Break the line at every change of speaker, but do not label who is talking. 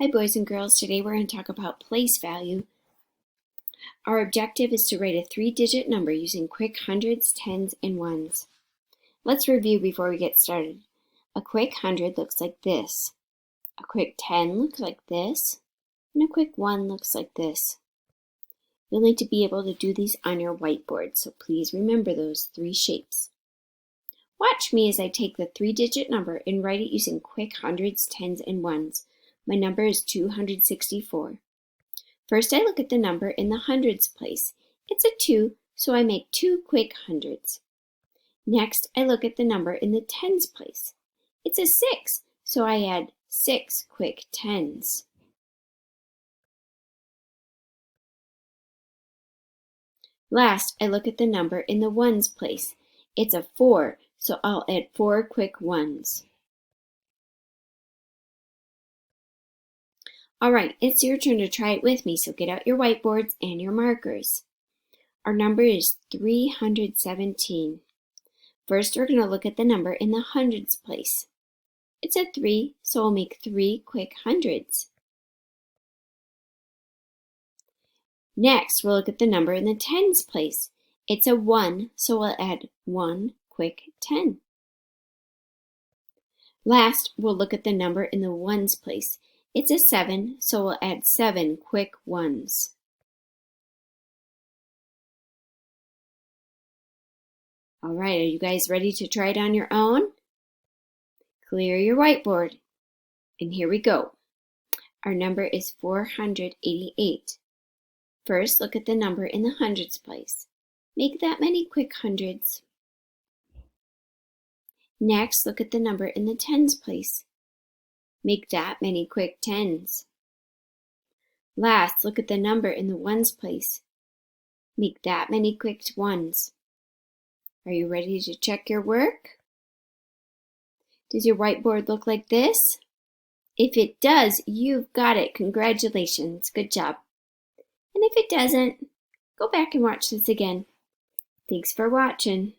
Hi boys and girls, today we're going to talk about place value. Our objective is to write a 3-digit number using quick hundreds, tens, and ones. Let's review before we get started. A quick 100 looks like this. A quick 10 looks like this. And a quick 1 looks like this. You'll need to be able to do these on your whiteboard, so please remember those 3 shapes. Watch me as I take the 3-digit number and write it using quick hundreds, tens, and ones. My number is 264. First, I look at the number in the hundreds place. It's a 2, so I make 2 quick hundreds. Next, I look at the number in the tens place. It's a 6, so I add 6 quick tens. Last, I look at the number in the ones place. It's a 4, so I'll add 4 quick ones. All right, it's your turn to try it with me, so get out your whiteboards and your markers. Our number is 317. First, we're going to look at the number in the hundreds place. It's a 3, so we'll make 3 quick hundreds. Next, we'll look at the number in the tens place. It's a 1, so we'll add 1 quick 10. Last, we'll look at the number in the ones place. It's a 7, so we'll add 7 quick ones. All right, are you guys ready to try it on your own? Clear your whiteboard, and here we go. Our number is 488. First, look at the number in the hundreds place. Make that many quick hundreds. Next, look at the number in the tens place. Make that many quick tens. Last, look at the number in the ones place. Make that many quick ones. Are you ready to check your work? Does your whiteboard look like this? If it does, you've got it. Congratulations. Good job. And if it doesn't, go back and watch this again. Thanks for watching.